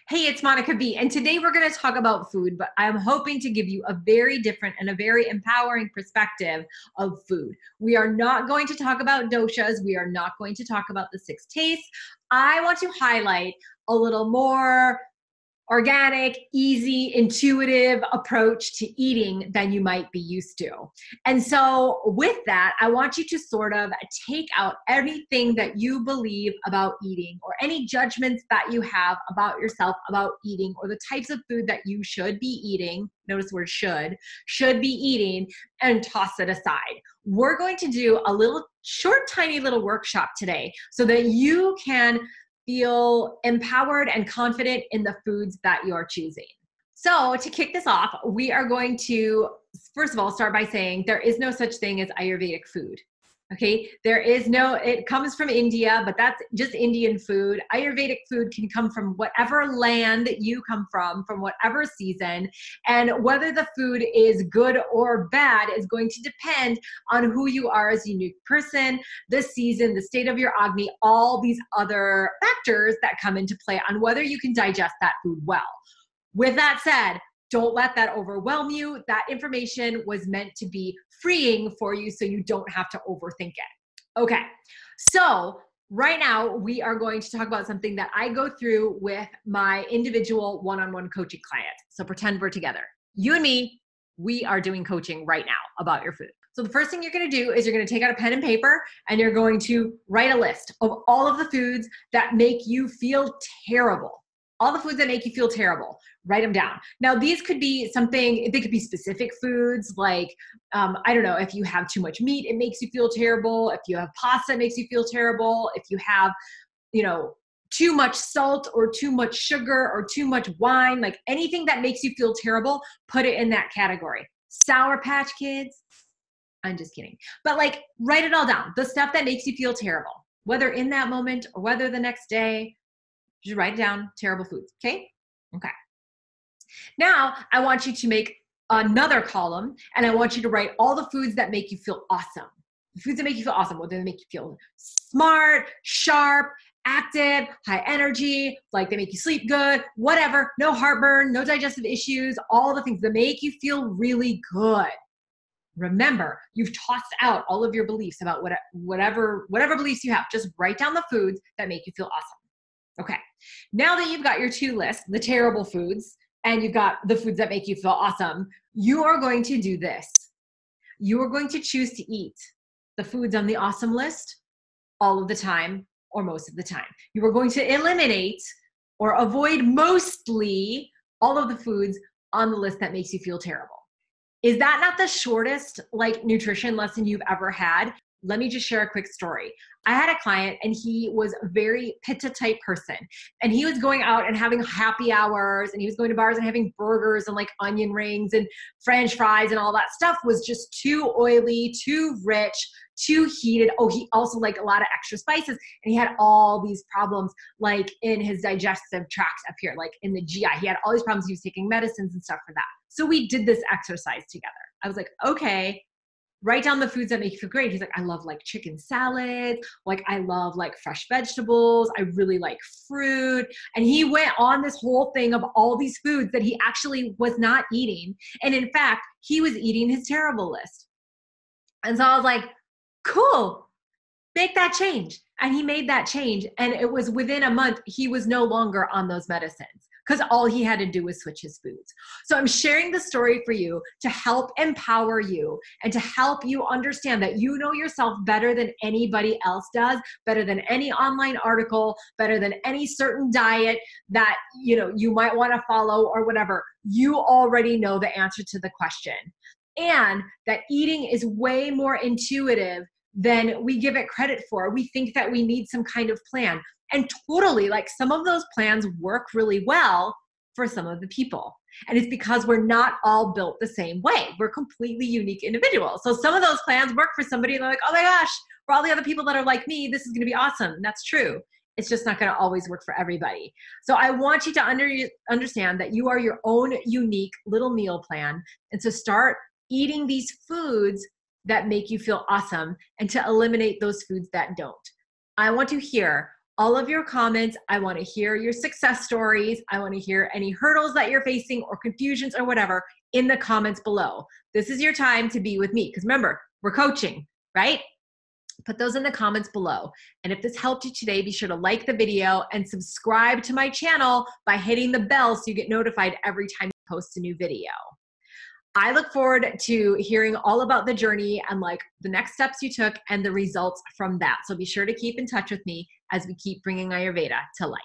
Hey, it's Monica B, and today we're going to talk about food, but I'm hoping to give you a very different and a very empowering perspective of food. We are not going to talk about doshas. We are not going to talk about the six tastes. I want to highlight a little more organic, easy, intuitive approach to eating than you might be used to. And so with that, I want you to sort of take out everything that you believe about eating or any judgments that you have about yourself about eating or the types of food that you should be eating. Notice the word should be eating, and toss it aside. We're going to do a little short, tiny little workshop today so that you can feel empowered and confident in the foods that you're choosing. So to kick this off, we are going to, first of all, start by saying there is no such thing as Ayurvedic food. Okay, it comes from India, but that's just Indian food. Ayurvedic food can come from whatever land you come from whatever season. And whether the food is good or bad is going to depend on who you are as a unique person, the season, the state of your Agni, all these other factors that come into play on whether you can digest that food well. With that said, don't let that overwhelm you. That information was meant to be freeing for you so you don't have to overthink it. Okay, so right now we are going to talk about something that I go through with my individual one-on-one coaching clients. So pretend we're together. You and me, we are doing coaching right now about your food. So the first thing you're going to do is you're going to take out a pen and paper and you're going to write a list of all of the foods that make you feel terrible. All the foods that make you feel terrible, write them down. Now, these could be they could be specific foods like, I don't know, if you have too much meat, it makes you feel terrible. If you have pasta, it makes you feel terrible. If you have, too much salt or too much sugar or too much wine, like anything that makes you feel terrible, put it in that category. Sour Patch Kids, I'm just kidding. But write it all down. The stuff that makes you feel terrible, whether in that moment or whether the next day. Just write it down, terrible foods, okay? Okay. Now, I want you to make another column, and I want you to write all the foods that make you feel awesome. The foods that make you feel awesome, whether they make you feel smart, sharp, active, high energy, like they make you sleep good, whatever, no heartburn, no digestive issues, all the things that make you feel really good. Remember, you've tossed out all of your beliefs about whatever beliefs you have. Just write down the foods that make you feel awesome. Okay, now that you've got your two lists, the terrible foods, and you've got the foods that make you feel awesome, you are going to do this. You are going to choose to eat the foods on the awesome list all of the time or most of the time. You are going to eliminate or avoid mostly all of the foods on the list that makes you feel terrible. Is that not the shortest nutrition lesson you've ever had? Let me just share a quick story. I had a client and he was a very pitta type person, and he was going out and having happy hours, and he was going to bars and having burgers and onion rings and French fries, and all that stuff was just too oily, too rich, too heated. Oh, he also liked a lot of extra spices, and he had all these problems in his digestive tract up here, in the GI. He had all these problems. He was taking medicines and stuff for that. So we did this exercise together. I was like, okay, write down the foods that make you feel great. He's like, I love chicken salad. I love fresh vegetables. I really like fruit. And he went on this whole thing of all these foods that he actually was not eating. And in fact, he was eating his terrible list. And so I was like, cool, make that change. And he made that change. And it was within a month, he was no longer on those medicines, because all he had to do was switch his foods. So I'm sharing the story for you to help empower you and to help you understand that you know yourself better than anybody else does, better than any online article, better than any certain diet that you might want to follow or whatever. You already know the answer to the question. And that eating is way more intuitive than we give it credit for. We think that we need some kind of plan. And totally, some of those plans work really well for some of the people. And it's because we're not all built the same way. We're completely unique individuals. So some of those plans work for somebody, and they're like, oh my gosh, for all the other people that are like me, this is going to be awesome. And that's true. It's just not going to always work for everybody. So I want you to understand that you are your own unique little meal plan. And so start eating these foods that make you feel awesome and to eliminate those foods that don't. I want to hear, all of your comments. I want to hear your success stories. I want to hear any hurdles that you're facing or confusions or whatever in the comments below. This is your time to be with me, because remember, we're coaching, right? Put those in the comments below. And if this helped you today, be sure to like the video and subscribe to my channel by hitting the bell so you get notified every time I post a new video. I look forward to hearing all about the journey and like the next steps you took and the results from that. So be sure to keep in touch with me as we keep bringing Ayurveda to life.